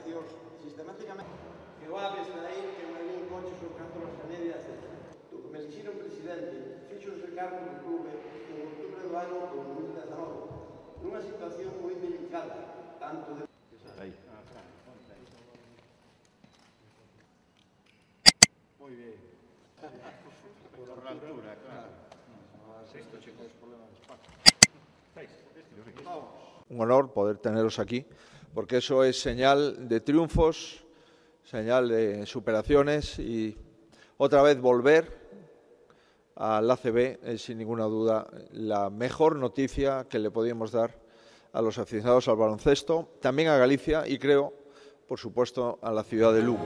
gracioso. Sistemáticamente, que o Aves traer que me vin coches o canto nas medias, do que me elixiron presidente, fixo ese cargo do clube en outubro do ano 2019, nunha situación moi delicada, tanto de... Ahí. Muy bien. Por la altura, claro. Esto, chicos, problema de espacio. Un honor poder teneros aquí, porque eso es señal de triunfos, señal de superaciones y otra vez volver al ACB es sin ninguna duda la mejor noticia que le podíamos dar a los aficionados al baloncesto, también a Galicia y creo, por supuesto, a la ciudad de Lugo.